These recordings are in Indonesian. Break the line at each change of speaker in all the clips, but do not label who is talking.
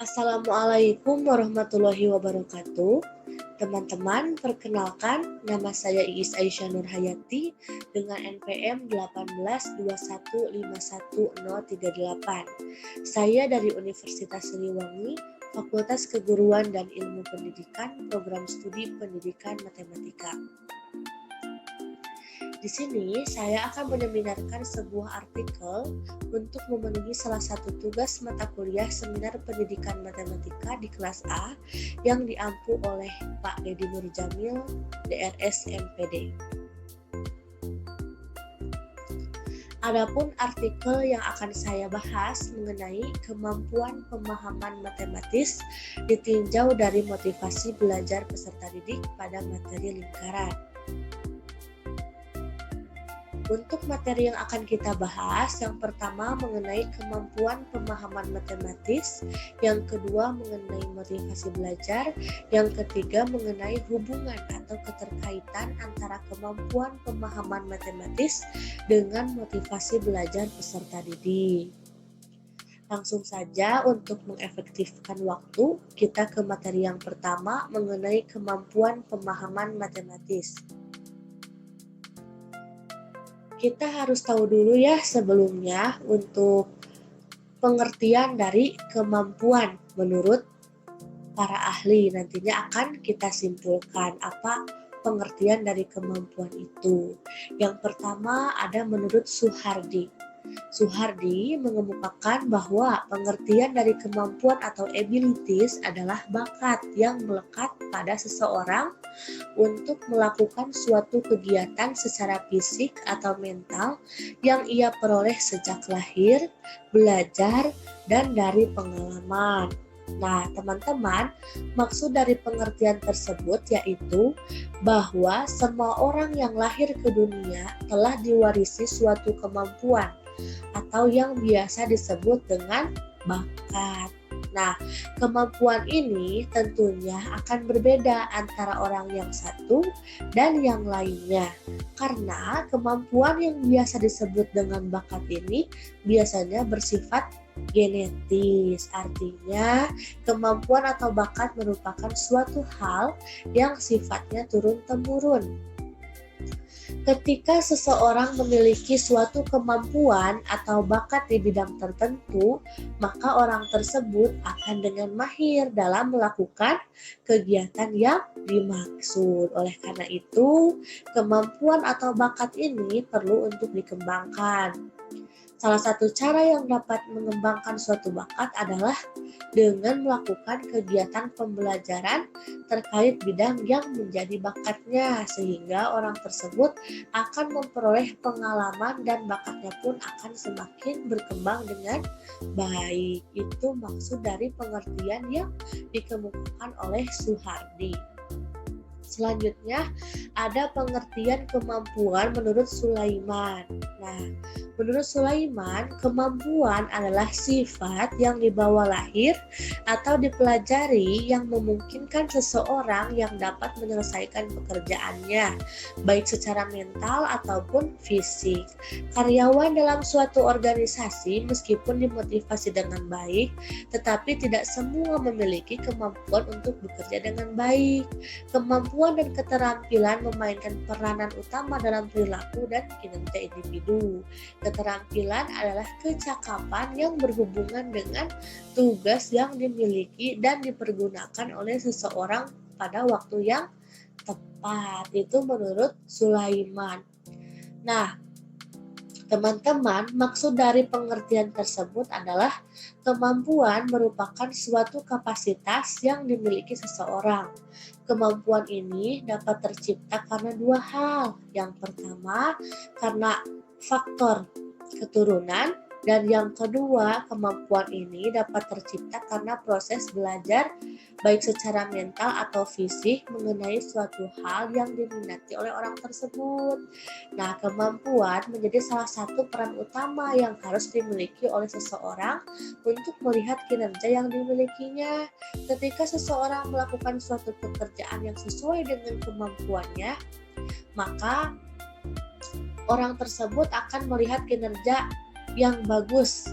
Assalamualaikum warahmatullahi wabarakatuh. Teman-teman, perkenalkan nama saya Iis Aisyah Nurhayati dengan NPM 18215151038. Saya dari Universitas Siliwangi, Fakultas Keguruan dan Ilmu Pendidikan, Program Studi Pendidikan Matematika. Di sini saya akan menyeminarkan sebuah artikel untuk memenuhi salah satu tugas mata kuliah Seminar Pendidikan Matematika di kelas A yang diampu oleh Pak Dedi Nurjamil, DRS MPD. Adapun artikel yang akan saya bahas mengenai kemampuan pemahaman matematis ditinjau dari motivasi belajar peserta didik pada materi lingkaran. Untuk materi yang akan kita bahas, yang pertama mengenai kemampuan pemahaman matematis, yang kedua mengenai motivasi belajar, yang ketiga mengenai hubungan atau keterkaitan antara kemampuan pemahaman matematis dengan motivasi belajar peserta didik. Langsung saja untuk mengefektifkan waktu, kita ke materi yang pertama mengenai kemampuan pemahaman matematis. Kita harus tahu dulu ya sebelumnya untuk pengertian dari kemampuan menurut para ahli. Nantinya akan kita simpulkan apa pengertian dari kemampuan itu. Yang pertama ada menurut Suhardi. Suhardi mengemukakan bahwa pengertian dari kemampuan atau abilities adalah bakat yang melekat pada seseorang untuk melakukan suatu kegiatan secara fisik atau mental yang ia peroleh sejak lahir, belajar, dan dari pengalaman. Nah, teman-teman, maksud dari pengertian tersebut yaitu bahwa semua orang yang lahir ke dunia telah diwarisi suatu kemampuan atau yang biasa disebut dengan bakat. Nah, kemampuan ini tentunya akan berbeda antara orang yang satu dan yang lainnya. Karena kemampuan yang biasa disebut dengan bakat ini biasanya bersifat genetis. Artinya, kemampuan atau bakat merupakan suatu hal yang sifatnya turun-temurun. Ketika seseorang memiliki suatu kemampuan atau bakat di bidang tertentu, maka orang tersebut akan dengan mahir dalam melakukan kegiatan yang dimaksud. Oleh karena itu, kemampuan atau bakat ini perlu untuk dikembangkan. Salah satu cara yang dapat mengembangkan suatu bakat adalah dengan melakukan kegiatan pembelajaran terkait bidang yang menjadi bakatnya, sehingga orang tersebut akan memperoleh pengalaman dan bakatnya pun akan semakin berkembang dengan baik. Itu maksud dari pengertian yang dikemukakan oleh Suhardi. Selanjutnya ada pengertian kemampuan menurut Sulaiman. Nah, menurut Sulaiman, kemampuan adalah sifat yang dibawa lahir atau dipelajari yang memungkinkan seseorang yang dapat menyelesaikan pekerjaannya, baik secara mental ataupun fisik. Karyawan dalam suatu organisasi meskipun dimotivasi dengan baik, tetapi tidak semua memiliki kemampuan untuk bekerja dengan baik. Kemampuan dan keterampilan memainkan peranan utama dalam perilaku dan kinerja individu. Keterampilan adalah kecakapan yang berhubungan dengan tugas yang dimiliki dan dipergunakan oleh seseorang pada waktu yang tepat. Itu menurut Sulaiman. Nah, teman-teman, maksud dari pengertian tersebut adalah kemampuan merupakan suatu kapasitas yang dimiliki seseorang. Kemampuan ini dapat tercipta karena dua hal. Yang pertama, karena faktor keturunan, dan yang kedua, kemampuan ini dapat tercipta karena proses belajar baik secara mental atau fisik mengenai suatu hal yang diminati oleh orang tersebut. Nah, kemampuan menjadi salah satu peran utama yang harus dimiliki oleh seseorang untuk melihat kinerja yang dimilikinya. Ketika seseorang melakukan suatu pekerjaan yang sesuai dengan kemampuannya, maka orang tersebut akan melihat kinerja yang bagus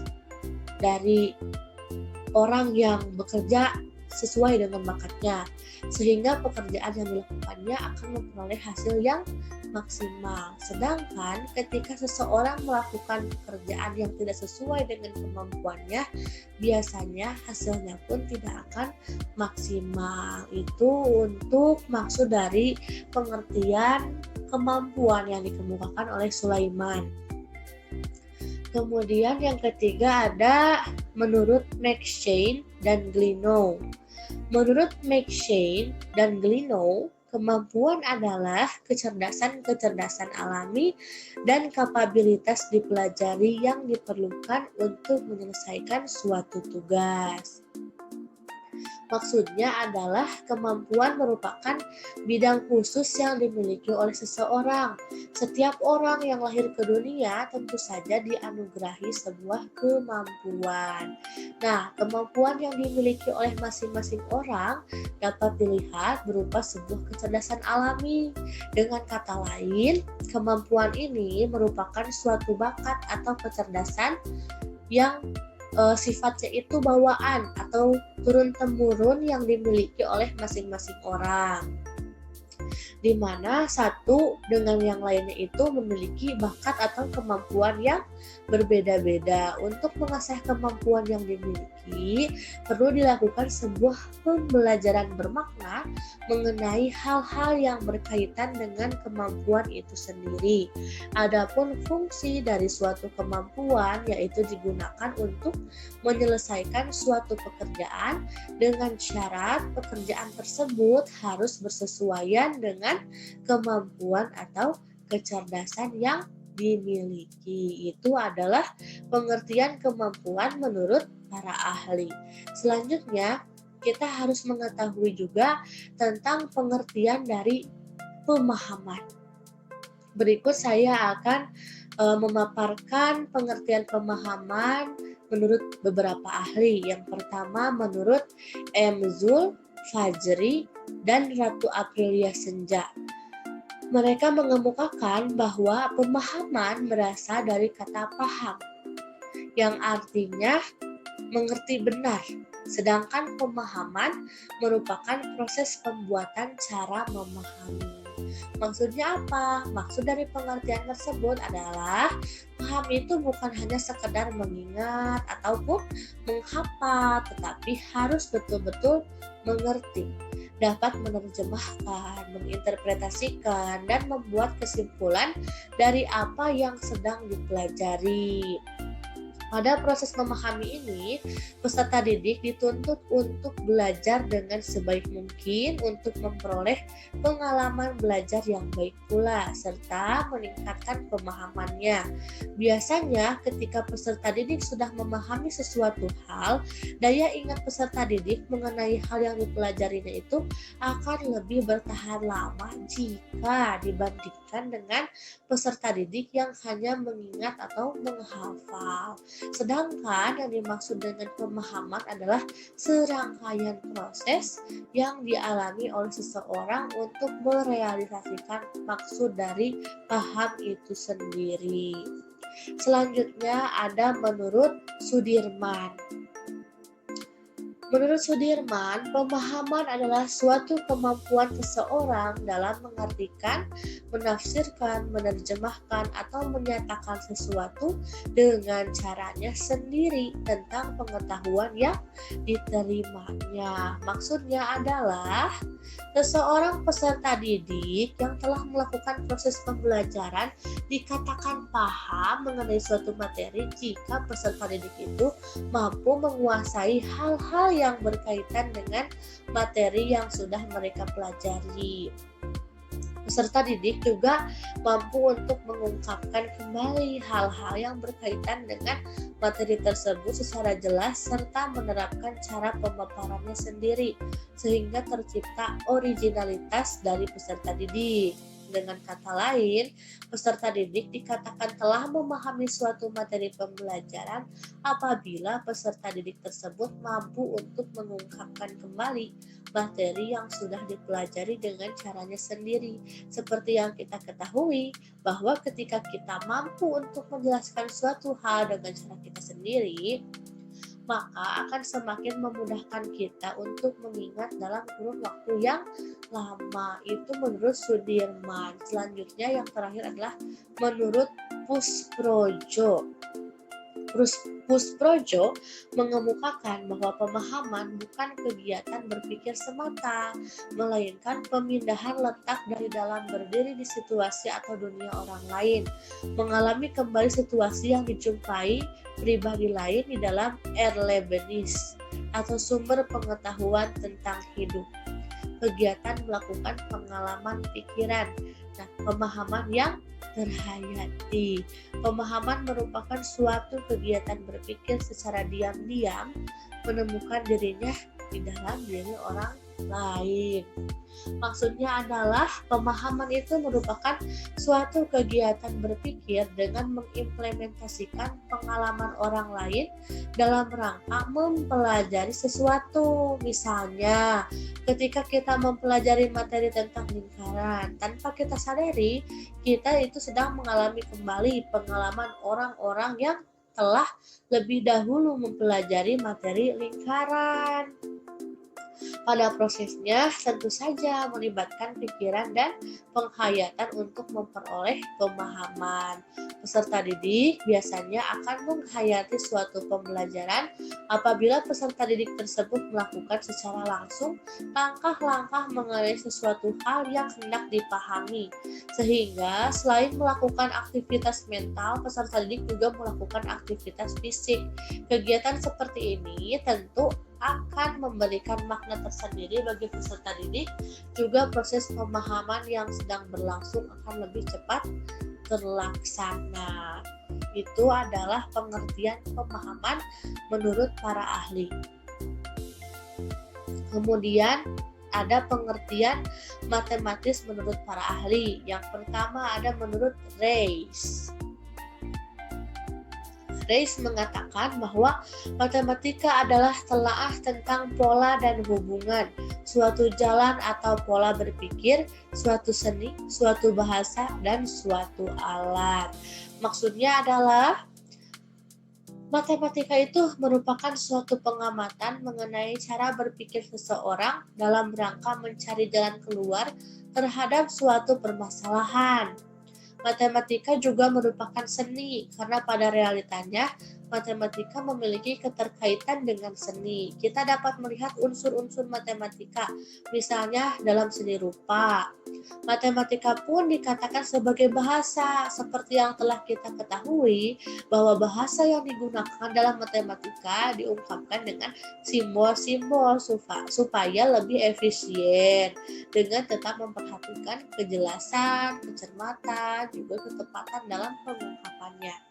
dari orang yang bekerja sesuai dengan bakatnya, sehingga pekerjaan yang dilakukannya akan memperoleh hasil yang maksimal. Sedangkan ketika seseorang melakukan pekerjaan yang tidak sesuai dengan kemampuannya, biasanya hasilnya pun tidak akan maksimal. Itu untuk maksud dari pengertian kemampuan yang dikemukakan oleh Sulaiman. Kemudian yang ketiga ada menurut McShane dan Glenow. Menurut McShane dan Glenow, kemampuan adalah kecerdasan-kecerdasan alami dan kapabilitas dipelajari yang diperlukan untuk menyelesaikan suatu tugas. Maksudnya adalah kemampuan merupakan bidang khusus yang dimiliki oleh seseorang. Setiap orang yang lahir ke dunia tentu saja dianugerahi sebuah kemampuan. Nah, kemampuan yang dimiliki oleh masing-masing orang dapat dilihat berupa sebuah kecerdasan alami. Dengan kata lain, kemampuan ini merupakan suatu bakat atau kecerdasan yang sifatnya itu bawaan atau turun-temurun yang dimiliki oleh masing-masing orang, di mana satu dengan yang lainnya itu memiliki bakat atau kemampuan yang berbeda-beda. Untuk mengasah kemampuan yang dimiliki, perlu dilakukan sebuah pembelajaran bermakna mengenai hal-hal yang berkaitan dengan kemampuan itu sendiri. Adapun fungsi dari suatu kemampuan yaitu digunakan untuk menyelesaikan suatu pekerjaan dengan syarat pekerjaan tersebut harus bersesuaian dengan kemampuan atau kecerdasan yang dimiliki. Itu adalah pengertian kemampuan menurut para ahli. Selanjutnya, kita harus mengetahui juga tentang pengertian dari pemahaman. Berikut saya akan memaparkan pengertian pemahaman menurut beberapa ahli. Yang pertama menurut M. Zul, Fajri, dan Ratu Aprilia Senja. Mereka mengemukakan bahwa pemahaman berasal dari kata paham, yang artinya mengerti benar, sedangkan pemahaman merupakan proses pembuatan cara memahami. Maksudnya apa? Maksud dari pengertian tersebut adalah paham itu bukan hanya sekedar mengingat ataupun menghafal, tetapi harus betul-betul mengerti, dapat menerjemahkan, menginterpretasikan, dan membuat kesimpulan dari apa yang sedang dipelajari. Pada proses memahami ini, peserta didik dituntut untuk belajar dengan sebaik mungkin untuk memperoleh pengalaman belajar yang baik pula, serta meningkatkan pemahamannya. Biasanya, ketika peserta didik sudah memahami sesuatu hal, daya ingat peserta didik mengenai hal yang dipelajarinya itu akan lebih bertahan lama jika dibandingkan dengan peserta didik yang hanya mengingat atau menghafal. Sedangkan yang dimaksud dengan pemahaman adalah serangkaian proses yang dialami oleh seseorang untuk merealisasikan maksud dari paham itu sendiri. Selanjutnya ada menurut Sudirman. Menurut Sudirman, pemahaman adalah suatu kemampuan seseorang dalam mengartikan, menafsirkan, menerjemahkan, atau menyatakan sesuatu dengan caranya sendiri tentang pengetahuan yang diterimanya. Maksudnya adalah seseorang peserta didik yang telah melakukan proses pembelajaran dikatakan paham mengenai suatu materi jika peserta didik itu mampu menguasai hal-hal yang berkaitan dengan materi yang sudah mereka pelajari. Peserta didik juga mampu untuk mengungkapkan kembali hal-hal yang berkaitan dengan materi tersebut secara jelas serta menerapkan cara pemaparannya sendiri sehingga tercipta originalitas dari peserta didik. Dengan kata lain, peserta didik dikatakan telah memahami suatu materi pembelajaran apabila peserta didik tersebut mampu untuk mengungkapkan kembali materi yang sudah dipelajari dengan caranya sendiri. Seperti yang kita ketahui, bahwa ketika kita mampu untuk menjelaskan suatu hal dengan cara kita sendiri, maka akan semakin memudahkan kita untuk mengingat dalam kurun waktu yang lama. Itu menurut Sudirman. Selanjutnya yang terakhir adalah menurut Pusprojo. Pusprojo mengemukakan bahwa pemahaman bukan kegiatan berpikir semata, melainkan pemindahan letak dari dalam berdiri di situasi atau dunia orang lain, mengalami kembali situasi yang dijumpai pribadi lain di dalam Erlebnis atau sumber pengetahuan tentang hidup. Kegiatan melakukan pengalaman pikiran. Nah, pemahaman yang terhayati. Pemahaman merupakan suatu kegiatan berpikir secara diam-diam menemukan dirinya di dalam diri orang lain. Maksudnya adalah pemahaman itu merupakan suatu kegiatan berpikir dengan mengimplementasikan pengalaman orang lain dalam rangka mempelajari sesuatu. Misalnya, ketika kita mempelajari materi tentang lingkaran, tanpa kita sadari, kita itu sedang mengalami kembali pengalaman orang-orang yang telah lebih dahulu mempelajari materi lingkaran. Pada prosesnya tentu saja melibatkan pikiran dan penghayatan untuk memperoleh pemahaman. Peserta didik biasanya akan menghayati suatu pembelajaran apabila peserta didik tersebut melakukan secara langsung langkah-langkah mengenai sesuatu hal yang hendak dipahami. Sehingga selain melakukan aktivitas mental, peserta didik juga melakukan aktivitas fisik. Kegiatan seperti ini tentu akan memberikan makna tersendiri bagi peserta didik, juga proses pemahaman yang sedang berlangsung akan lebih cepat terlaksana. Itu adalah pengertian pemahaman menurut para ahli. Kemudian ada pengertian matematis menurut para ahli. Yang pertama ada menurut Reis. Reis mengatakan bahwa matematika adalah telaah tentang pola dan hubungan, suatu jalan atau pola berpikir, suatu seni, suatu bahasa, dan suatu alat. Maksudnya adalah matematika itu merupakan suatu pengamatan mengenai cara berpikir seseorang dalam rangka mencari jalan keluar terhadap suatu permasalahan. Matematika juga merupakan seni karena pada realitanya matematika memiliki keterkaitan dengan seni. Kita dapat melihat unsur-unsur matematika, misalnya dalam seni rupa. Matematika pun dikatakan sebagai bahasa, seperti yang telah kita ketahui bahwa bahasa yang digunakan dalam matematika diungkapkan dengan simbol-simbol supaya lebih efisien, dengan tetap memperhatikan kejelasan, kecermatan, juga ketepatan dalam pengungkapannya.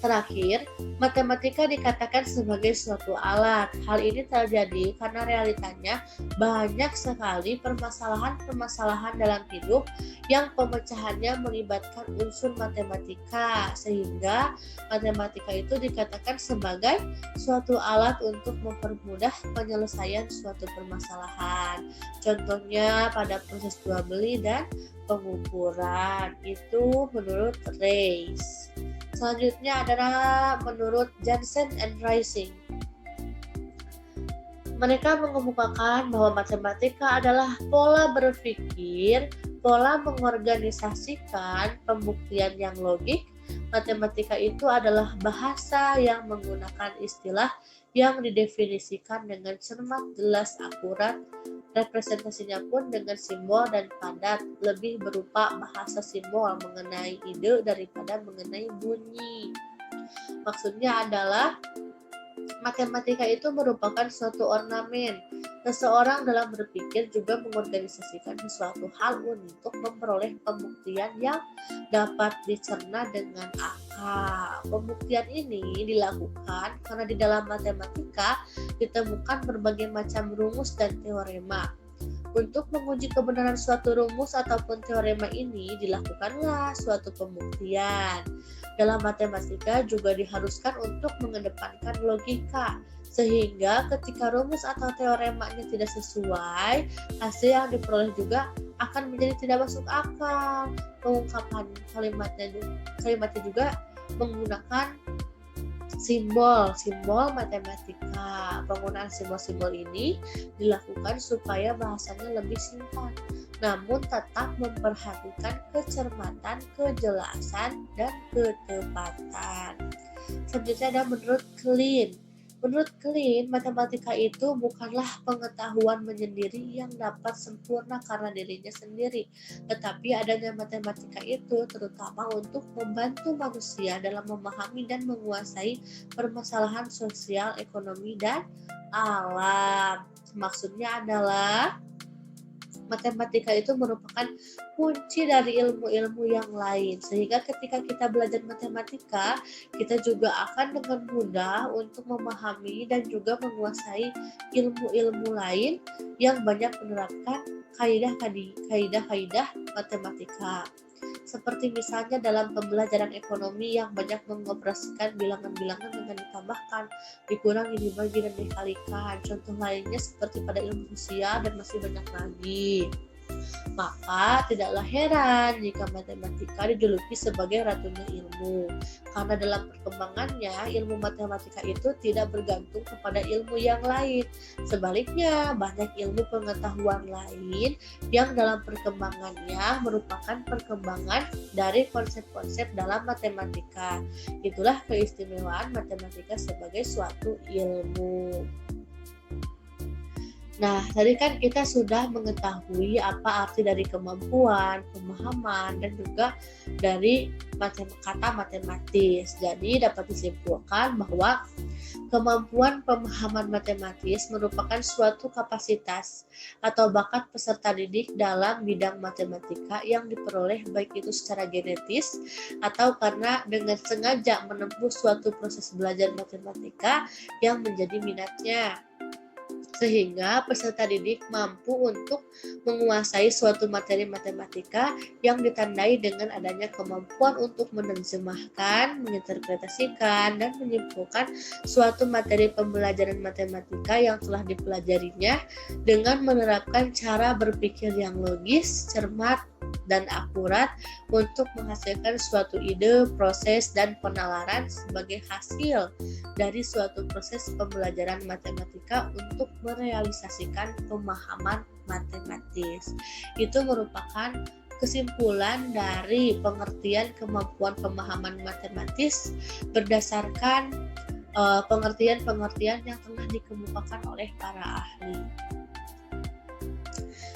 Terakhir, matematika dikatakan sebagai suatu alat. Hal ini terjadi karena realitanya banyak sekali permasalahan-permasalahan dalam hidup yang pemecahannya melibatkan unsur matematika, sehingga matematika itu dikatakan sebagai suatu alat untuk mempermudah penyelesaian suatu permasalahan. Contohnya pada proses jual beli dan pengukuran. Itu menurut Reis. Selanjutnya adalah menurut Jansen and Rising. Mereka mengemukakan bahwa matematika adalah pola berpikir, pola mengorganisasikan pembuktian yang logik. Matematika itu adalah bahasa yang menggunakan istilah yang didefinisikan dengan cermat, jelas, akurat. Representasinya pun dengan simbol dan padat, lebih berupa bahasa simbol mengenai ide daripada mengenai bunyi. Maksudnya adalah matematika itu merupakan suatu ornamen. Seseorang dalam berpikir juga mengorganisasikan sesuatu hal untuk memperoleh pembuktian yang dapat dicerna dengan akal. Pembuktian ini dilakukan karena di dalam matematika ditemukan berbagai macam rumus dan teorema. Untuk menguji kebenaran suatu rumus ataupun teorema ini dilakukanlah suatu pembuktian. Dalam matematika juga diharuskan untuk mengedepankan logika, sehingga ketika rumus atau teoremanya tidak sesuai, hasil yang diperoleh juga akan menjadi tidak masuk akal. Pengungkapan kalimatnya juga menggunakan Simbol matematika. Penggunaan simbol-simbol ini dilakukan supaya bahasanya lebih singkat, namun tetap memperhatikan kecermatan, kejelasan, dan ketepatan. Selanjutnya ada menurut Klein. Menurut Klein, matematika itu bukanlah pengetahuan menyendiri yang dapat sempurna karena dirinya sendiri, tetapi adanya matematika itu terutama untuk membantu manusia dalam memahami dan menguasai permasalahan sosial, ekonomi, dan alam. Maksudnya adalah matematika itu merupakan kunci dari ilmu-ilmu yang lain, sehingga ketika kita belajar matematika, kita juga akan dengan mudah untuk memahami dan juga menguasai ilmu-ilmu lain yang banyak menerapkan kaidah-kaidah matematika. Seperti misalnya dalam pembelajaran ekonomi yang banyak mengoperasikan bilangan-bilangan dengan ditambahkan, dikurangi, dibagi, dan dikalikan. Contoh lainnya seperti pada ilmu sosial dan masih banyak lagi. Maka tidaklah heran jika matematika dijuluki sebagai ratunya ilmu, karena dalam perkembangannya ilmu matematika itu tidak bergantung kepada ilmu yang lain. Sebaliknya, banyak ilmu pengetahuan lain yang dalam perkembangannya merupakan perkembangan dari konsep-konsep dalam matematika. Itulah keistimewaan matematika sebagai suatu ilmu. Nah, tadi kan kita sudah mengetahui apa arti dari kemampuan, pemahaman, dan juga dari kata matematis. Jadi dapat disimpulkan bahwa kemampuan pemahaman matematis merupakan suatu kapasitas atau bakat peserta didik dalam bidang matematika yang diperoleh baik itu secara genetis atau karena dengan sengaja menempuh suatu proses belajar matematika yang menjadi minatnya, sehingga peserta didik mampu untuk menguasai suatu materi matematika yang ditandai dengan adanya kemampuan untuk menerjemahkan, menginterpretasikan, dan menyimpulkan suatu materi pembelajaran matematika yang telah dipelajarinya dengan menerapkan cara berpikir yang logis, cermat, dan akurat untuk menghasilkan suatu ide, proses, dan penalaran sebagai hasil dari suatu proses pembelajaran matematika untuk merealisasikan pemahaman matematis. Itu merupakan kesimpulan dari pengertian kemampuan pemahaman matematis berdasarkan pengertian-pengertian yang telah dikemukakan oleh para ahli.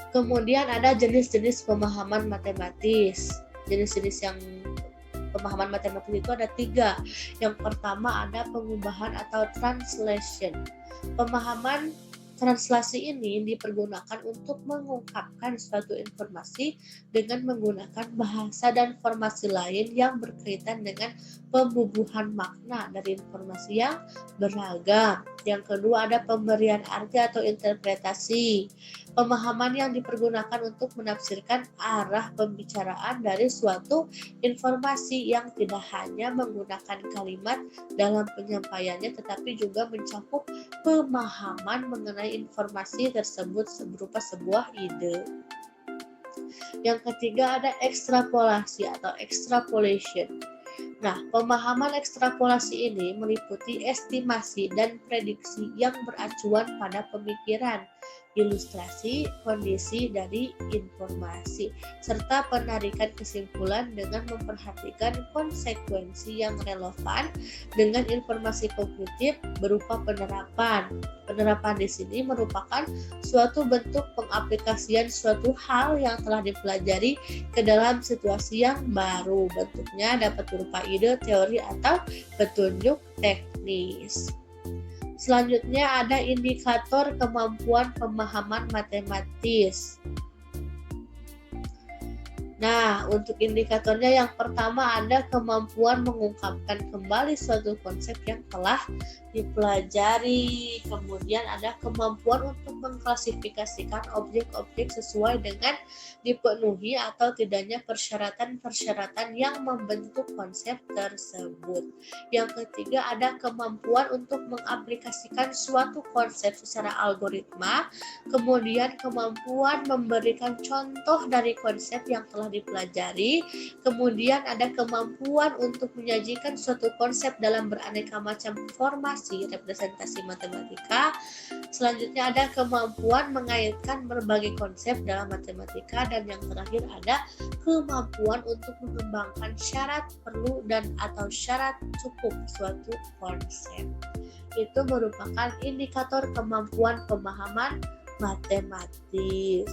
Kemudian ada jenis-jenis pemahaman matematis. Jenis-jenis yang pemahaman matematis itu ada 3. Yang pertama ada pengubahan atau translation. Pemahaman translasi ini dipergunakan untuk mengungkapkan suatu informasi dengan menggunakan bahasa dan formasi lain yang berkaitan dengan pembubuhan makna dari informasi yang beragam. Yang kedua ada pemberian arti atau interpretasi. Pemahaman yang dipergunakan untuk menafsirkan arah pembicaraan dari suatu informasi yang tidak hanya menggunakan kalimat dalam penyampaiannya, tetapi juga mencakup pemahaman mengenai informasi tersebut berupa sebuah ide. Yang ketiga ada ekstrapolasi atau extrapolation. Nah, pemahaman ekstrapolasi ini meliputi estimasi dan prediksi yang beracuan pada pemikiran, ilustrasi, kondisi dari informasi, serta penarikan kesimpulan dengan memperhatikan konsekuensi yang relevan dengan informasi kognitif berupa penerapan. Penerapan di sini merupakan suatu bentuk pengaplikasian suatu hal yang telah dipelajari ke dalam situasi yang baru. Bentuknya dapat berupa ide, teori, atau petunjuk teknis. Selanjutnya ada indikator kemampuan pemahaman matematis. Nah, untuk indikatornya yang pertama ada kemampuan mengungkapkan kembali suatu konsep yang telah dipelajari. Kemudian ada kemampuan untuk mengklasifikasikan objek-objek sesuai dengan dipenuhi atau tidaknya persyaratan-persyaratan yang membentuk konsep tersebut. Yang ketiga ada kemampuan untuk mengaplikasikan suatu konsep secara algoritma. Kemudian kemampuan memberikan contoh dari konsep yang telah telah dipelajari. Kemudian ada kemampuan untuk menyajikan suatu konsep dalam beraneka macam formasi representasi matematika. Selanjutnya ada kemampuan mengaitkan berbagai konsep dalam matematika, dan yang terakhir ada kemampuan untuk mengembangkan syarat perlu dan atau syarat cukup suatu konsep. Itu merupakan indikator kemampuan pemahaman matematis.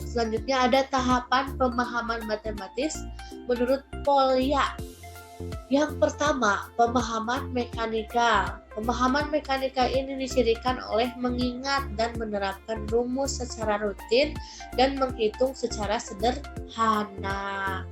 Selanjutnya ada tahapan pemahaman matematis menurut Polya. Yang pertama, pemahaman mekanikal. Pemahaman mekanikal ini dicirikan oleh mengingat dan menerapkan rumus secara rutin dan menghitung secara sederhana.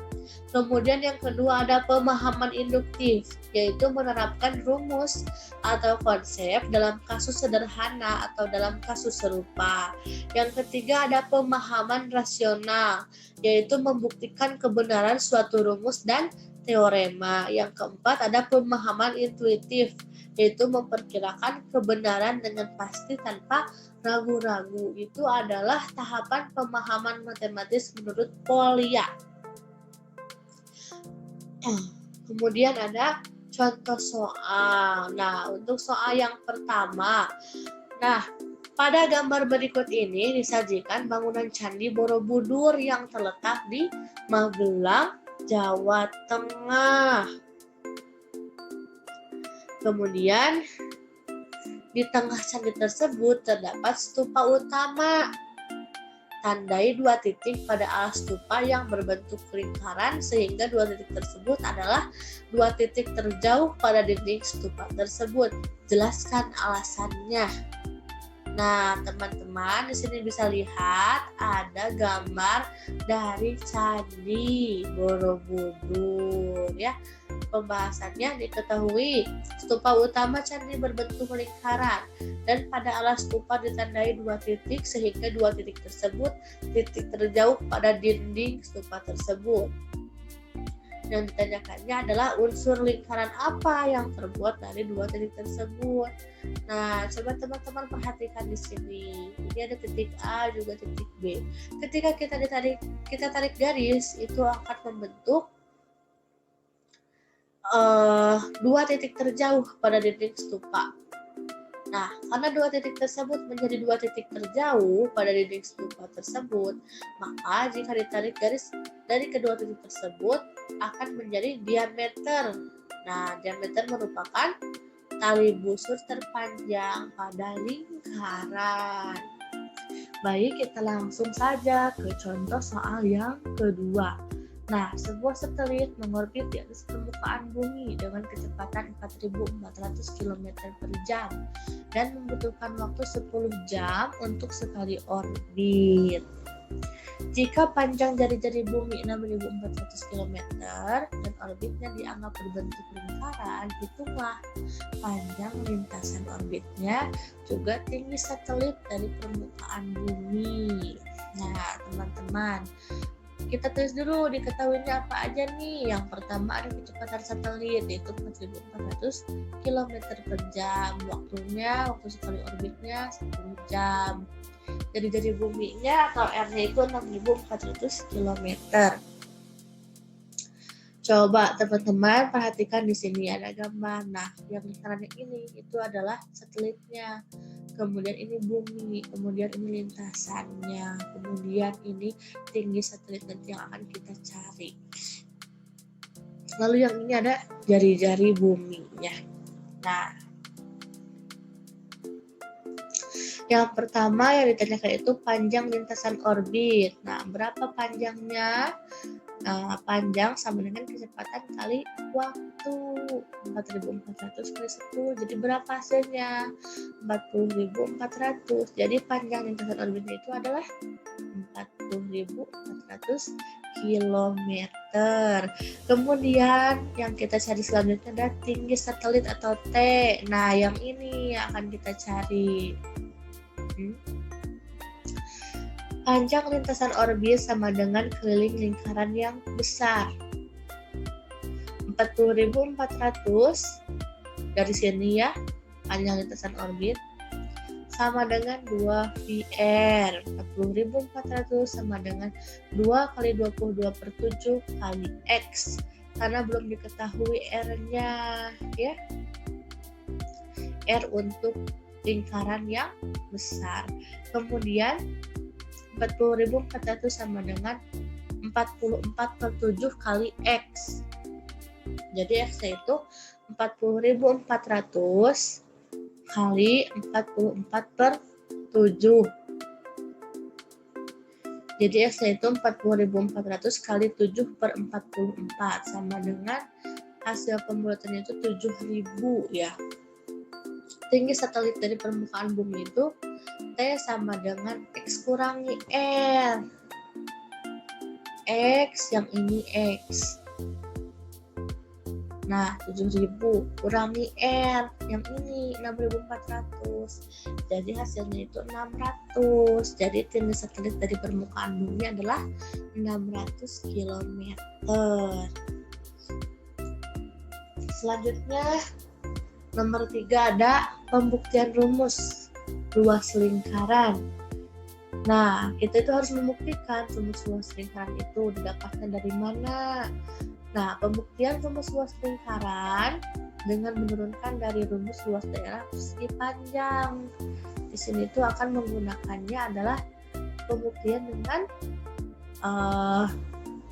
Kemudian yang kedua ada pemahaman induktif, yaitu menerapkan rumus atau konsep dalam kasus sederhana atau dalam kasus serupa. Yang ketiga ada pemahaman rasional, yaitu membuktikan kebenaran suatu rumus dan teorema. Yang keempat ada pemahaman intuitif, yaitu memperkirakan kebenaran dengan pasti tanpa ragu-ragu. Itu adalah tahapan pemahaman matematis menurut Polya. Kemudian ada contoh soal. Nah, untuk soal yang pertama, pada gambar berikut ini disajikan bangunan Candi Borobudur yang terletak di Magelang, Jawa Tengah. Kemudian di tengah candi tersebut terdapat stupa utama. Tandai 2 titik pada alas stupa yang berbentuk lingkaran, sehingga 2 titik tersebut adalah 2 titik terjauh pada dinding stupa tersebut. Jelaskan alasannya. Nah, teman-teman di sini bisa lihat ada gambar dari Candi Borobudur ya. Pembahasannya diketahui stupa utama candi berbentuk lingkaran dan pada alas stupa ditandai 2 titik, sehingga 2 titik tersebut titik terjauh pada dinding stupa tersebut. Yang ditanyakannya adalah unsur lingkaran apa yang terbuat dari 2 titik tersebut. Nah, coba teman-teman perhatikan di sini. Ini ada titik A juga titik B. Ketika kita tarik garis, itu akan membentuk 2 titik terjauh pada dinding stupa. Nah, karena 2 titik tersebut menjadi 2 titik terjauh pada dinding stupa tersebut, maka jika ditarik garis dari kedua titik tersebut akan menjadi diameter. Nah, diameter merupakan tali busur terpanjang pada lingkaran. Baik, kita langsung saja ke contoh soal yang kedua. Nah, sebuah satelit mengorbit di atas permukaan bumi dengan kecepatan 4.400 km per jam dan membutuhkan waktu 10 jam untuk sekali orbit. Jika panjang jari-jari bumi 6.400 km dan orbitnya dianggap berbentuk lingkaran, hitunglah panjang lintasan orbitnya juga tinggi satelit dari permukaan bumi. Nah, teman-teman, kita tulis dulu diketahuinya apa aja nih. Yang pertama ada kecepatan satelit, yaitu 4.400 km per jam. Waktu sekali orbitnya 10 jam. Jari-jari buminya atau R-nya itu 6.400 km. Coba teman-teman perhatikan di sini ada gambar. Nah, yang lingkarannya ini itu adalah satelitnya. Kemudian ini bumi, kemudian ini lintasannya, kemudian ini tinggi satelit nanti yang akan kita cari. Lalu yang ini ada jari-jari buminya. Nah, yang pertama yang ditanyakan itu panjang lintasan orbit. Nah, berapa panjangnya? Nah, panjang sama dengan kecepatan kali waktu 4.400 kali 10. Jadi berapa hasilnya? 40.400. Jadi panjang lintasan orbitnya itu adalah 40.400 km. Kemudian yang kita cari selanjutnya adalah tinggi satelit atau T. Nah, yang ini yang akan kita cari. Panjang lintasan orbit sama dengan keliling lingkaran yang besar. 40.400 dari sini ya, panjang lintasan orbit. sama dengan 2VR. 40.400 sama dengan 2 kali 22/7 kali X. Karena belum diketahui R-nya ya. R untuk lingkaran yang besar. Kemudian 40.400 sama dengan 44/7 kali X. Jadi X-nya itu 40.400 kali 44/7. Jadi X-nya itu 40.400 kali 7/44 sama dengan hasil pembulatannya itu 7.000 ya. Tinggi satelit dari permukaan bumi itu T sama dengan X kurangi R. X yang ini X. Nah, 7.000 kurangi R yang ini 6.400. Jadi hasilnya itu 600. Jadi tinggi satelit dari permukaan bumi adalah 600 km. Selanjutnya nomor 3 ada pembuktian rumus luas lingkaran. Nah, kita itu harus membuktikan rumus luas lingkaran itu didapatkan dari mana. Nah, pembuktian rumus luas lingkaran dengan menurunkan dari rumus luas daerah persegi panjang. Di sini tuh akan menggunakannya adalah pembuktian dengan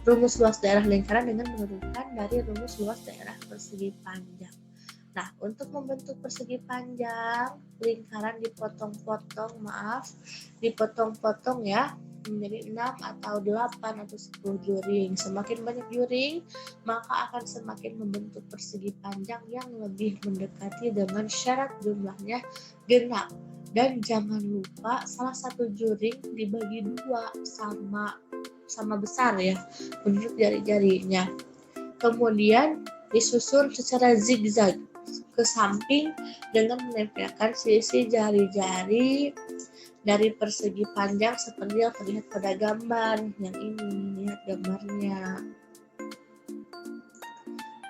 rumus luas daerah lingkaran dengan menurunkan dari rumus luas daerah persegi panjang. Nah, untuk membentuk persegi panjang, lingkaran dipotong-potong ya, menjadi 6 atau 8 atau 10 juring. Semakin banyak juring, maka akan semakin membentuk persegi panjang yang lebih mendekati dengan syarat jumlahnya genap. Dan jangan lupa salah satu juring dibagi 2 sama besar ya, menurut jari-jarinya. Kemudian disusun secara zigzag ke samping dengan menempelkan sisi jari-jari dari persegi panjang seperti yang terlihat pada gambar yang ini. Lihat gambarnya.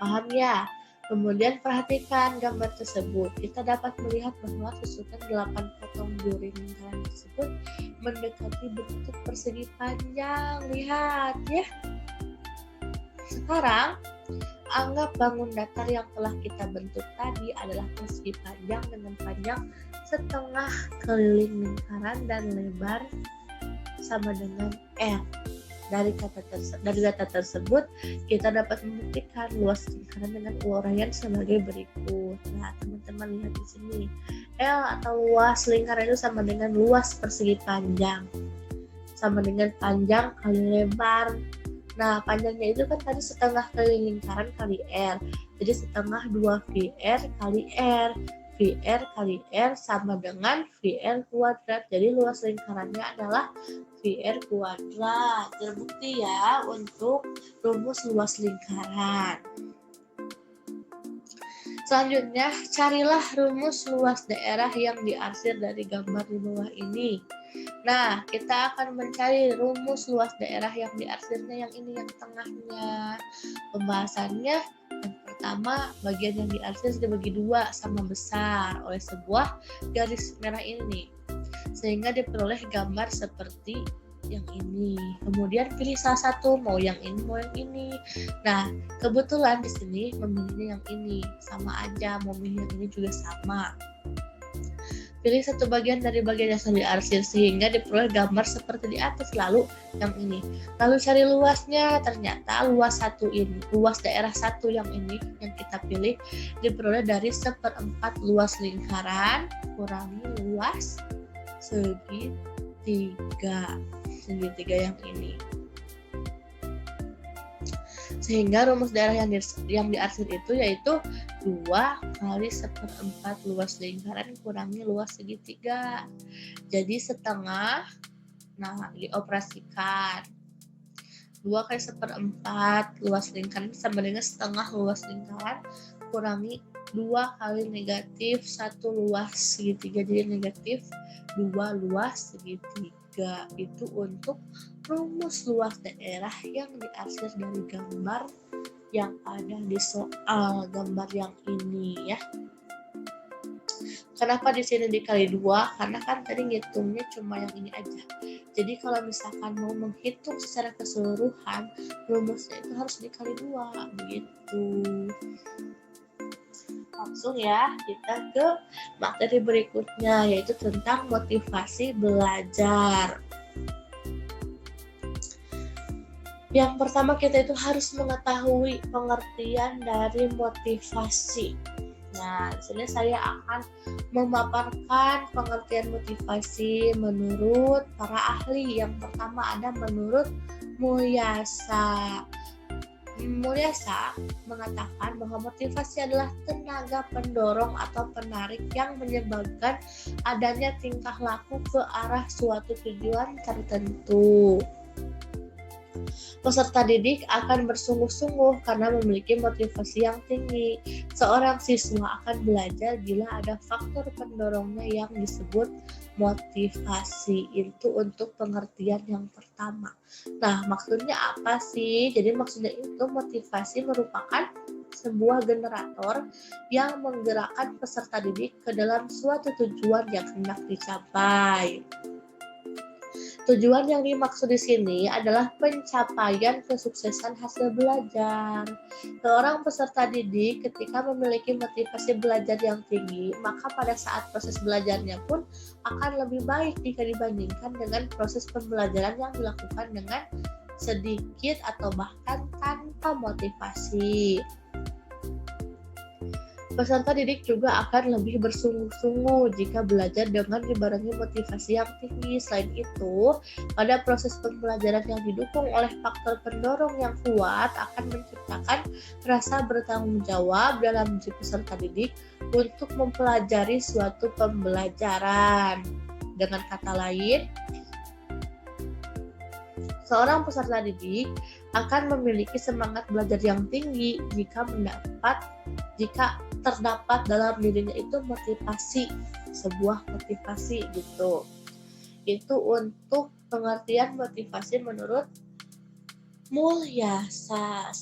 Paham ya? Kemudian perhatikan gambar tersebut. Kita dapat melihat bahwa susunan 8 potong juring lingkaran tersebut mendekati bentuk persegi panjang. Lihat ya. Sekarang anggap bangun datar yang telah kita bentuk tadi adalah persegi panjang dengan panjang setengah keliling lingkaran dan lebar sama dengan R. Dari data tersebut kita dapat membuktikan luas lingkaran dengan uraian sebagai berikut. Nah, teman-teman lihat di sini. L atau luas lingkaran itu sama dengan luas persegi panjang. Sama dengan panjang kali lebar. Nah, panjangnya itu kan tadi setengah kali lingkaran kali R. Jadi setengah 2VR kali R. VR kali R sama dengan VR kuadrat. Jadi luas lingkarannya adalah VR kuadrat. Terbukti ya untuk rumus luas lingkaran. Selanjutnya, carilah rumus luas daerah yang diarsir dari gambar di bawah ini. Nah, kita akan mencari rumus luas daerah yang diarsirnya yang ini, yang tengahnya. Pembahasannya yang pertama, bagian yang diarsir dibagi 2 sama besar oleh sebuah garis merah ini, sehingga diperoleh gambar seperti yang ini. Kemudian pilih salah satu, mau yang ini mau yang ini. Nah, kebetulan di sini memilihnya yang ini, sama aja, mau milih yang ini juga sama. Pilih satu bagian dari bagian yang diarsir sehingga diperoleh gambar seperti di atas, lalu yang ini. Lalu cari luasnya, ternyata luas daerah 1 yang ini yang kita pilih diperoleh dari 1/4 luas lingkaran kurangi luas segitiga yang ini. Sehingga rumus daerah yang diarsir itu yaitu 2 kali 1/4 luas lingkaran kurangi luas segitiga. Jadi setengah, nah dioperasikan. 2 kali 1/4 luas lingkaran sama dengan setengah luas lingkaran kurangi 2 kali negatif 1 luas segitiga. Jadi negatif 2 luas segitiga. Itu untuk rumus luas daerah yang diarsir dari gambar yang ada di soal gambar yang ini ya. Kenapa di sini dikali 2? Karena kan tadi ngitungnya cuma yang ini aja. Jadi kalau misalkan mau menghitung secara keseluruhan, rumusnya itu harus dikali 2 begitu. Langsung ya kita ke materi berikutnya, yaitu tentang motivasi belajar. Yang pertama kita itu harus mengetahui pengertian dari motivasi. Nah, di sini saya akan memaparkan pengertian motivasi menurut para ahli. Yang pertama ada menurut Mulyasa. Mulyasa mengatakan bahwa motivasi adalah tenaga pendorong atau penarik yang menyebabkan adanya tingkah laku ke arah suatu tujuan tertentu. Peserta didik akan bersungguh-sungguh karena memiliki motivasi yang tinggi. Seorang siswa akan belajar bila ada faktor pendorongnya yang disebut motivasi. Itu untuk pengertian yang pertama. Nah, maksudnya apa sih? Jadi maksudnya itu motivasi merupakan sebuah generator yang menggerakkan peserta didik ke dalam suatu tujuan yang hendak dicapai. Tujuan yang dimaksud di sini adalah pencapaian kesuksesan hasil belajar. Seorang peserta didik ketika memiliki motivasi belajar yang tinggi, maka pada saat proses belajarnya pun akan lebih baik jika dibandingkan dengan proses pembelajaran yang dilakukan dengan sedikit atau bahkan tanpa motivasi. Peserta didik juga akan lebih bersungguh-sungguh jika belajar dengan dibarengi motivasi yang tinggi. Selain itu, pada proses pembelajaran yang didukung oleh faktor pendorong yang kuat akan menciptakan rasa bertanggung jawab dalam diri peserta didik untuk mempelajari suatu pembelajaran. Dengan kata lain, seorang peserta didik akan memiliki semangat belajar yang tinggi jika terdapat dalam dirinya itu motivasi, sebuah motivasi gitu. Itu untuk pengertian motivasi menurut Mulyasa.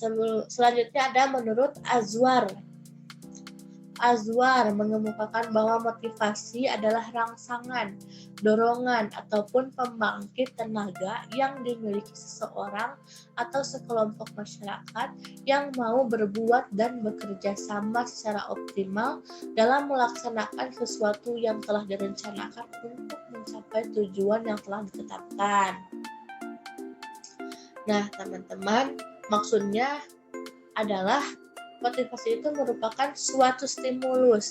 Selanjutnya ada menurut Azwar. Azwar mengemukakan bahwa motivasi adalah rangsangan, dorongan, ataupun pembangkit tenaga yang dimiliki seseorang atau sekelompok masyarakat yang mau berbuat dan bekerja sama secara optimal dalam melaksanakan sesuatu yang telah direncanakan untuk mencapai tujuan yang telah ditetapkan. Nah, teman-teman, maksudnya adalah motivasi itu merupakan suatu stimulus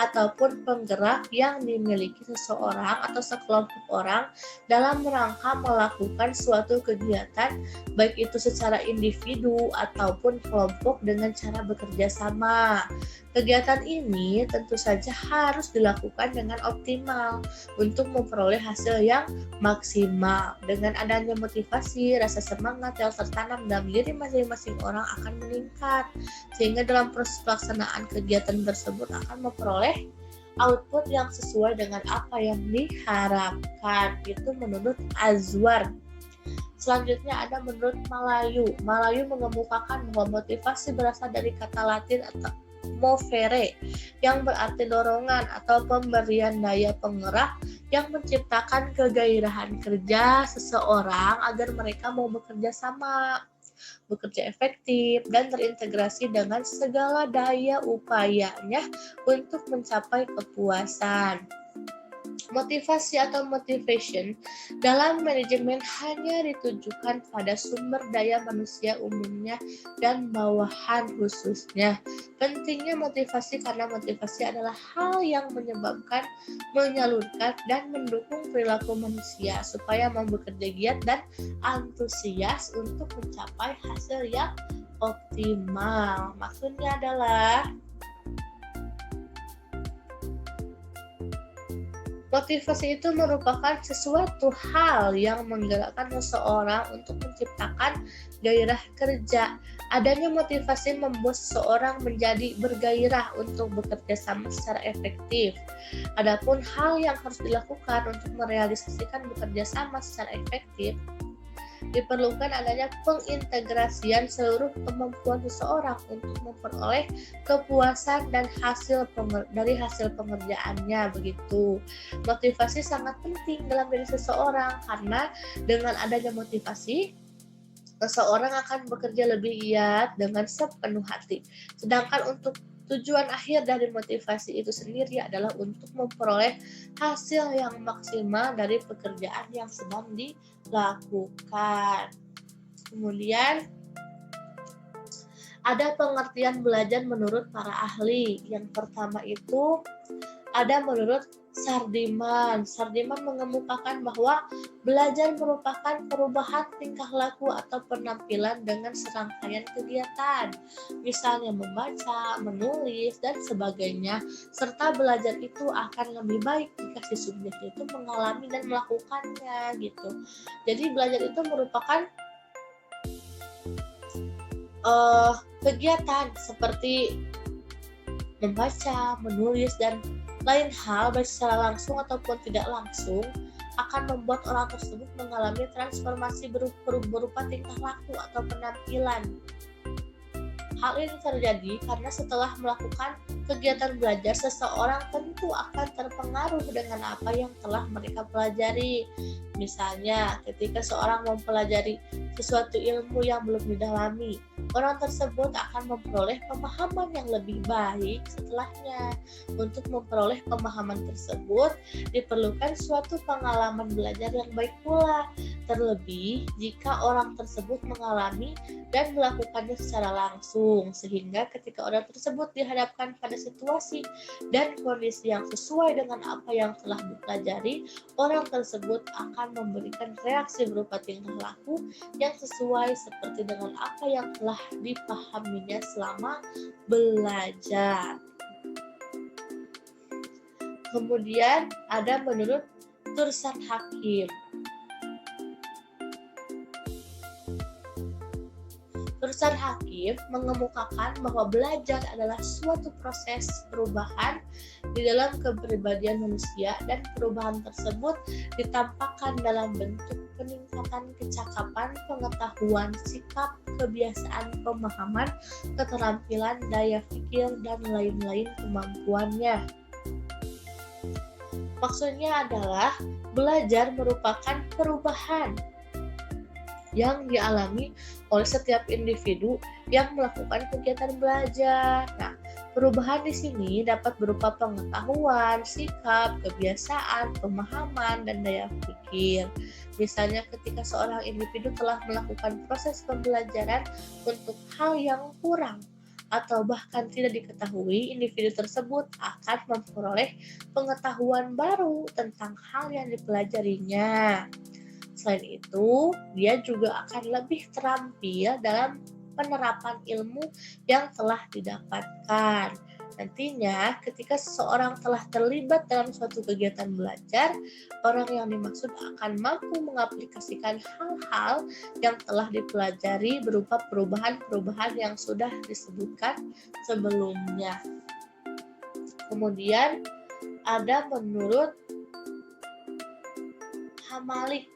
ataupun penggerak yang dimiliki seseorang atau sekelompok orang dalam rangka melakukan suatu kegiatan, baik itu secara individu ataupun kelompok dengan cara bekerja sama. Kegiatan ini tentu saja harus dilakukan dengan optimal untuk memperoleh hasil yang maksimal. Dengan adanya motivasi, rasa semangat yang tertanam dalam diri masing-masing orang akan meningkat, sehingga dalam proses pelaksanaan kegiatan tersebut akan memperoleh output yang sesuai dengan apa yang diharapkan. Itu menurut Azwar. Selanjutnya ada menurut Malayu. Malayu mengemukakan bahwa motivasi berasal dari kata Latin atau movere, yang berarti dorongan atau pemberian daya penggerak yang menciptakan kegairahan kerja seseorang agar mereka mau bekerja sama, bekerja efektif, dan terintegrasi dengan segala daya upayanya untuk mencapai kepuasan. Motivasi atau motivation dalam manajemen hanya ditujukan pada sumber daya manusia umumnya dan bawahan khususnya. Pentingnya motivasi karena motivasi adalah hal yang menyebabkan, menyalurkan, dan mendukung perilaku manusia supaya mau bekerja giat dan antusias untuk mencapai hasil yang optimal. Maksudnya adalah motivasi itu merupakan sesuatu hal yang menggerakkan seseorang untuk menciptakan gairah kerja. Adanya motivasi membuat seseorang menjadi bergairah untuk bekerja sama secara efektif. Adapun hal yang harus dilakukan untuk merealisasikan bekerja sama secara efektif diperlukan adanya pengintegrasian seluruh kemampuan seseorang untuk memperoleh kepuasan dan dari hasil pengerjaannya begitu. Motivasi sangat penting dalam diri seseorang karena dengan adanya motivasi seseorang akan bekerja lebih giat dengan sepenuh hati. Sedangkan untuk tujuan akhir dari motivasi itu sendiri adalah untuk memperoleh hasil yang maksimal dari pekerjaan yang sedang dilakukan. Kemudian ada pengertian belajar menurut para ahli. Yang pertama itu ada menurut Sardiman. Sardiman mengemukakan bahwa belajar merupakan perubahan tingkah laku atau penampilan dengan serangkaian kegiatan, misalnya membaca, menulis, dan sebagainya. Serta belajar itu akan lebih baik jika si subjek itu mengalami dan melakukannya gitu. Jadi belajar itu merupakan kegiatan seperti membaca, menulis, dan lain hal baik secara langsung ataupun tidak langsung akan membuat orang tersebut mengalami transformasi berupa tingkah laku atau penampilan. Hal ini terjadi karena setelah melakukan kegiatan belajar, seseorang tentu akan terpengaruh dengan apa yang telah mereka pelajari. Misalnya, ketika seorang mempelajari sesuatu ilmu yang belum didalami, orang tersebut akan memperoleh pemahaman yang lebih baik setelahnya. Untuk memperoleh pemahaman tersebut, diperlukan suatu pengalaman belajar yang baik pula, terlebih jika orang tersebut mengalami dan melakukannya secara langsung, sehingga ketika orang tersebut dihadapkan pada situasi dan kondisi yang sesuai dengan apa yang telah dipelajari, orang tersebut akan memberikan reaksi berupa tingkah laku yang sesuai seperti dengan apa yang telah dipahaminya selama belajar. Kemudian ada menurut Tursan Hakim. Tursan Hakim mengemukakan bahwa belajar adalah suatu proses perubahan di dalam kepribadian manusia, dan perubahan tersebut ditampakkan dalam bentuk peningkatan kecakapan, pengetahuan, sikap, kebiasaan, pemahaman, keterampilan, daya pikir, dan lain-lain kemampuannya. Maksudnya adalah belajar merupakan perubahan yang dialami oleh setiap individu yang melakukan kegiatan belajar. Nah, perubahan di sini dapat berupa pengetahuan, sikap, kebiasaan, pemahaman, dan daya pikir. Misalnya ketika seorang individu telah melakukan proses pembelajaran untuk hal yang kurang atau bahkan tidak diketahui, individu tersebut akan memperoleh pengetahuan baru tentang hal yang dipelajarinya. Selain itu, dia juga akan lebih terampil dalam penerapan ilmu yang telah didapatkan. Nantinya, ketika seseorang telah terlibat dalam suatu kegiatan belajar, orang yang dimaksud akan mampu mengaplikasikan hal-hal yang telah dipelajari berupa perubahan-perubahan yang sudah disebutkan sebelumnya. Kemudian, ada menurut Hamalik.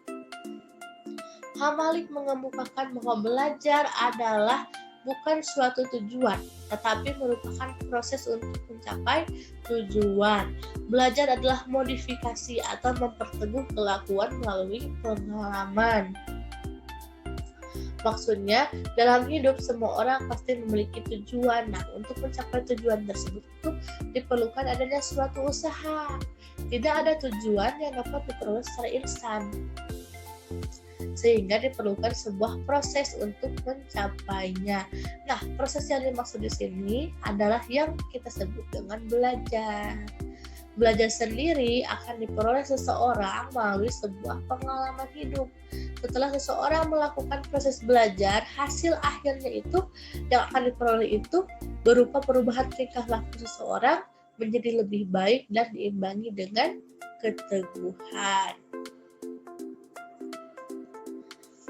Hamalik mengemukakan bahwa belajar adalah bukan suatu tujuan, tetapi merupakan proses untuk mencapai tujuan. Belajar adalah modifikasi atau memperteguh kelakuan melalui pengalaman. Maksudnya, dalam hidup semua orang pasti memiliki tujuan. Nah, untuk mencapai tujuan tersebut itu diperlukan adanya suatu usaha. Tidak ada tujuan yang dapat diperoleh secara instan, sehingga diperlukan sebuah proses untuk mencapainya. Nah, proses yang dimaksud di sini adalah yang kita sebut dengan belajar. Belajar sendiri akan diperoleh seseorang melalui sebuah pengalaman hidup. Setelah seseorang melakukan proses belajar, hasil akhirnya itu yang akan diperoleh itu berupa perubahan tingkah laku seseorang menjadi lebih baik dan diimbangi dengan keteguhan.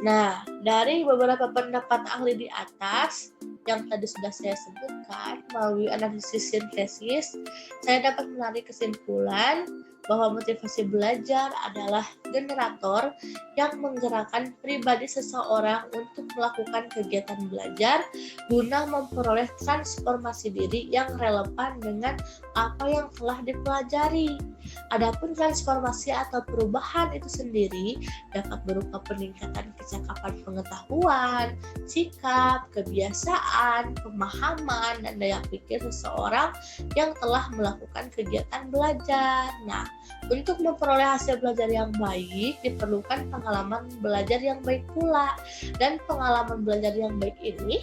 Nah, dari beberapa pendapat ahli di atas yang tadi sudah saya sebutkan melalui analisis sintesis, saya dapat menarik kesimpulan bahwa motivasi belajar adalah generator yang menggerakkan pribadi seseorang untuk melakukan kegiatan belajar guna memperoleh transformasi diri yang relevan dengan apa yang telah dipelajari. Adapun transformasi atau perubahan itu sendiri dapat berupa peningkatan kecakapan pengetahuan, sikap, kebiasaan, pemahaman, dan daya pikir seseorang yang telah melakukan kegiatan belajar. Nah, untuk memperoleh hasil belajar yang baik diperlukan pengalaman belajar yang baik pula, dan pengalaman belajar yang baik ini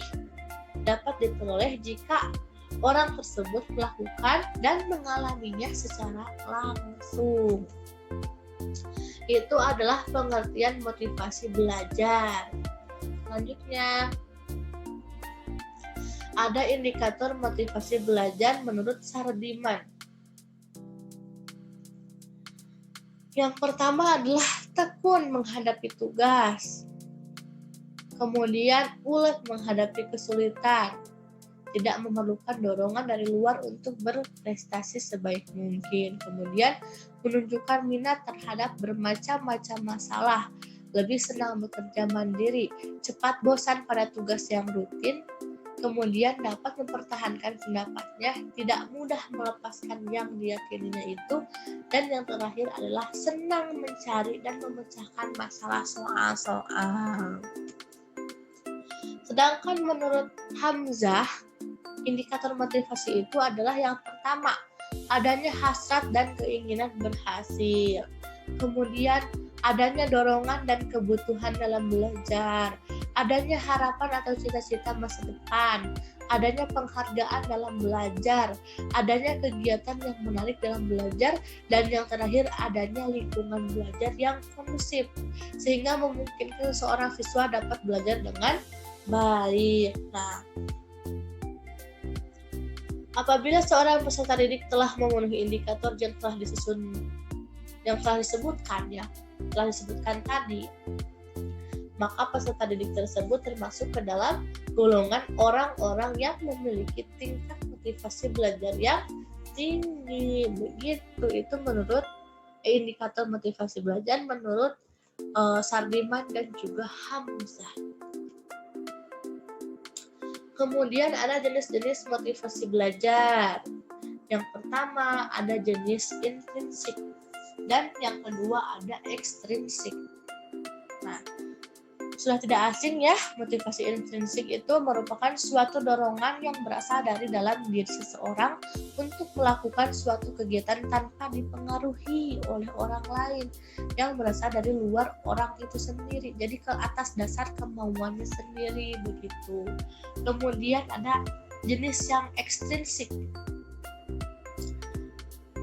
dapat diperoleh jika orang tersebut melakukan dan mengalaminya secara langsung. Itu adalah pengertian motivasi belajar. Selanjutnya, ada indikator motivasi belajar menurut Sardiman. Yang pertama adalah tekun menghadapi tugas. Kemudian ulet menghadapi kesulitan. Tidak memerlukan dorongan dari luar untuk berprestasi sebaik mungkin. Kemudian menunjukkan minat terhadap bermacam-macam masalah, lebih senang bekerja mandiri, cepat bosan pada tugas yang rutin, kemudian dapat mempertahankan pendapatnya, tidak mudah melepaskan yang diyakininya itu, dan yang terakhir adalah senang mencari dan memecahkan masalah soal-soal. Sedangkan menurut Hamzah, indikator motivasi itu adalah yang pertama, adanya hasrat dan keinginan berhasil. Kemudian adanya dorongan dan kebutuhan dalam belajar, adanya harapan atau cita-cita masa depan, adanya penghargaan dalam belajar, adanya kegiatan yang menarik dalam belajar, dan yang terakhir adanya lingkungan belajar yang kondusif, sehingga memungkinkan seorang siswa dapat belajar dengan baik. Nah, apabila seorang peserta didik telah memenuhi indikator yang telah disebutkan tadi, maka peserta didik tersebut termasuk ke dalam golongan orang-orang yang memiliki tingkat motivasi belajar yang tinggi. Begitu, itu menurut indikator motivasi belajar menurut Sardiman dan juga Hamzah. Kemudian ada jenis-jenis motivasi belajar. Yang pertama ada jenis intrinsik, dan yang kedua ada ekstrinsik. Nah, sudah tidak asing ya, motivasi intrinsik itu merupakan suatu dorongan yang berasal dari dalam diri seseorang untuk melakukan suatu kegiatan tanpa dipengaruhi oleh orang lain yang berasal dari luar orang itu sendiri. Jadi ke atas dasar kemauannya sendiri begitu. Kemudian ada jenis yang ekstrinsik.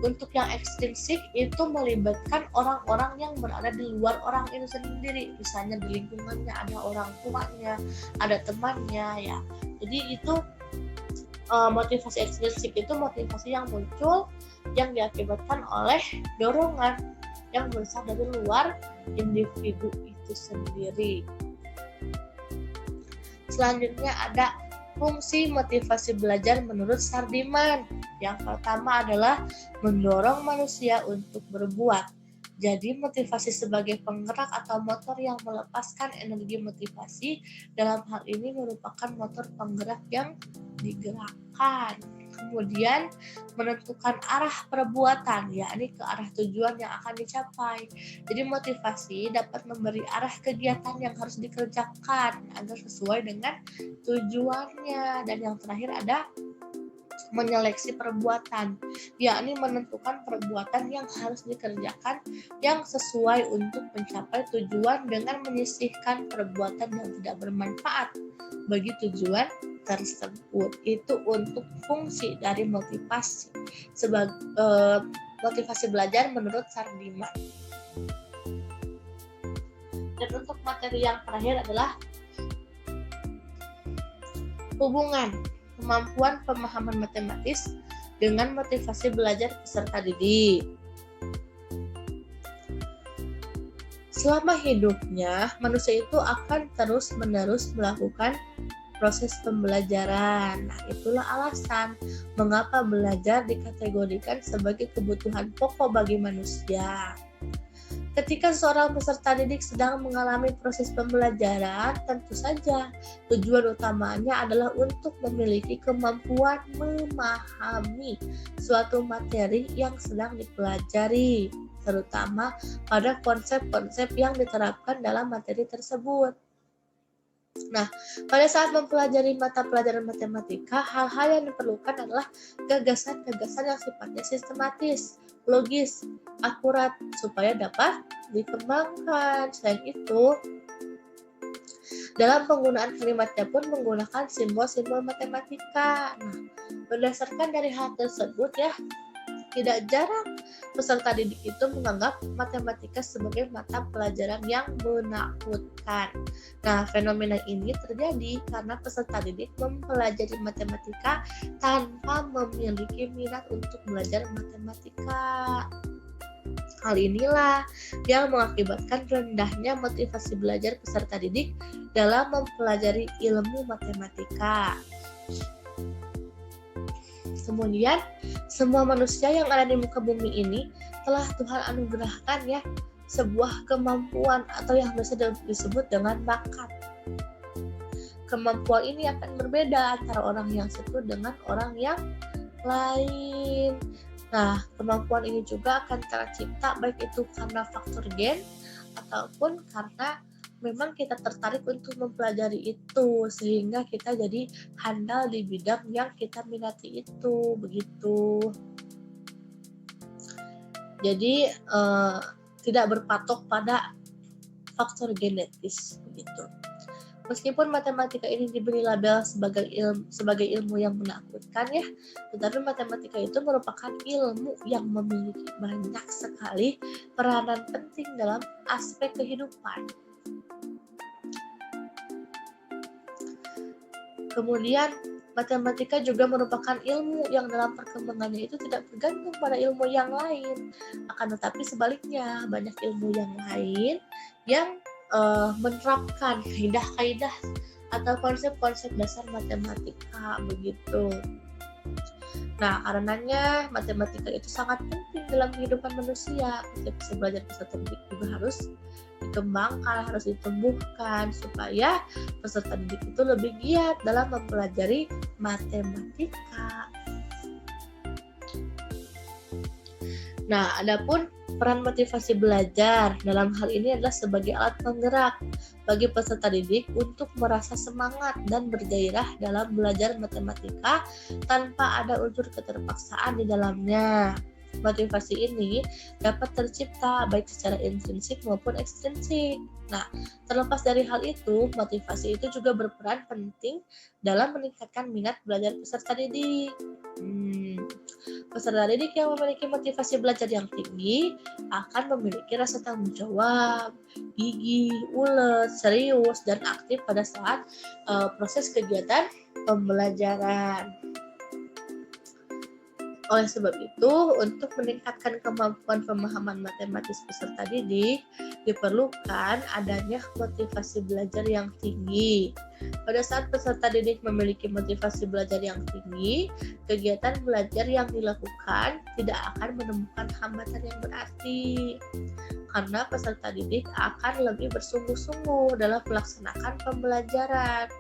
Untuk yang ekstrinsik itu melibatkan orang-orang yang berada di luar orang itu sendiri. Misalnya di lingkungannya ada orang tuanya, ada temannya ya. Jadi itu motivasi ekstrinsik itu motivasi yang muncul yang diakibatkan oleh dorongan yang berasal dari luar individu itu sendiri. Selanjutnya ada fungsi motivasi belajar menurut Sardiman. Yang pertama adalah mendorong manusia untuk berbuat. Jadi motivasi sebagai penggerak atau motor yang melepaskan energi motivasi, dalam hal ini merupakan motor penggerak yang digerakkan. Kemudian menentukan arah perbuatan, yakni ke arah tujuan yang akan dicapai. Jadi motivasi dapat memberi arah kegiatan yang harus dikerjakan agar sesuai dengan tujuannya. Dan yang terakhir ada menyeleksi perbuatan, yakni menentukan perbuatan yang harus dikerjakan yang sesuai untuk mencapai tujuan dengan menyisihkan perbuatan yang tidak bermanfaat bagi tujuan tersebut. Itu untuk fungsi dari motivasi sebagai motivasi belajar menurut Sardiman. Dan untuk materi yang terakhir adalah hubungan kemampuan pemahaman matematis dengan motivasi belajar peserta didik. Selama hidupnya, manusia itu akan terus-menerus melakukan proses pembelajaran. Nah, itulah alasan mengapa belajar dikategorikan sebagai kebutuhan pokok bagi manusia. Ketika seorang peserta didik sedang mengalami proses pembelajaran, tentu saja tujuan utamanya adalah untuk memiliki kemampuan memahami suatu materi yang sedang dipelajari, terutama pada konsep-konsep yang diterapkan dalam materi tersebut. Nah, pada saat mempelajari mata pelajaran matematika, hal-hal yang diperlukan adalah gagasan-gagasan yang sifatnya sistematis, logis, akurat, supaya dapat dikembangkan. Selain itu, dalam penggunaan kalimatnya pun menggunakan simbol-simbol matematika. Nah, berdasarkan dari hal tersebut ya, tidak jarang peserta didik itu menganggap matematika sebagai mata pelajaran yang menakutkan. Nah, fenomena ini terjadi karena peserta didik mempelajari matematika tanpa memiliki minat untuk belajar matematika. Hal inilah yang mengakibatkan rendahnya motivasi belajar peserta didik dalam mempelajari ilmu matematika. Kemudian, semua manusia yang ada di muka bumi ini telah Tuhan anugerahkan ya sebuah kemampuan atau yang biasa disebut dengan bakat. Kemampuan ini akan berbeda antara orang yang satu dengan orang yang lain. Nah, kemampuan ini juga akan tercipta baik itu karena faktor gen ataupun karena memang kita tertarik untuk mempelajari itu sehingga kita jadi handal di bidang yang kita minati itu, begitu. Jadi tidak berpatok pada faktor genetis, begitu. Meskipun matematika ini diberi label sebagai ilmu yang menakutkan ya, tetapi matematika itu merupakan ilmu yang memiliki banyak sekali peranan penting dalam aspek kehidupan. Kemudian, matematika juga merupakan ilmu yang dalam perkembangannya itu tidak bergantung pada ilmu yang lain. Akan tetapi sebaliknya, banyak ilmu yang lain yang menerapkan kaidah-kaidah atau konsep-konsep dasar matematika, begitu. Nah, karenanya matematika itu sangat penting dalam kehidupan manusia. Ketika belajar peserta didik juga harus dikembangkan, harus ditumbuhkan supaya peserta didik itu lebih giat dalam mempelajari matematika. Nah, adapun peran motivasi belajar dalam hal ini adalah sebagai alat penggerak bagi peserta didik untuk merasa semangat dan bergairah dalam belajar matematika tanpa ada unsur keterpaksaan di dalamnya. Motivasi ini dapat tercipta baik secara intrinsik maupun ekstrinsik. Nah, terlepas dari hal itu, motivasi itu juga berperan penting dalam meningkatkan minat belajar peserta didik. Peserta didik yang memiliki motivasi belajar yang tinggi akan memiliki rasa tanggung jawab, gigih, ulet, serius, dan aktif pada saat proses kegiatan pembelajaran. Oleh sebab itu, untuk meningkatkan kemampuan pemahaman matematis peserta didik, diperlukan adanya motivasi belajar yang tinggi. Pada saat peserta didik memiliki motivasi belajar yang tinggi, kegiatan belajar yang dilakukan tidak akan menemukan hambatan yang berarti. Karena peserta didik akan lebih bersungguh-sungguh dalam melaksanakan pembelajaran.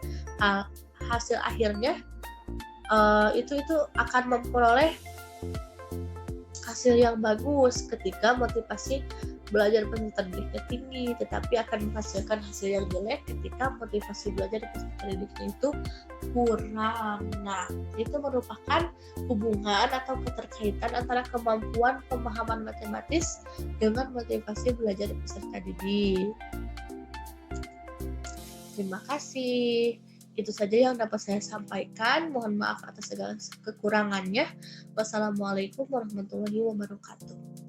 Hasil akhirnya itu akan memperoleh hasil yang bagus ketika motivasi belajar peserta didiknya tinggi, tetapi akan menghasilkan hasil yang jelek ketika motivasi belajar peserta didiknya itu kurang. Nah, itu merupakan hubungan atau keterkaitan antara kemampuan pemahaman matematis dengan motivasi belajar peserta didik. Terima kasih. Itu saja yang dapat saya sampaikan. Mohon maaf atas segala kekurangannya. Wassalamualaikum warahmatullahi wabarakatuh.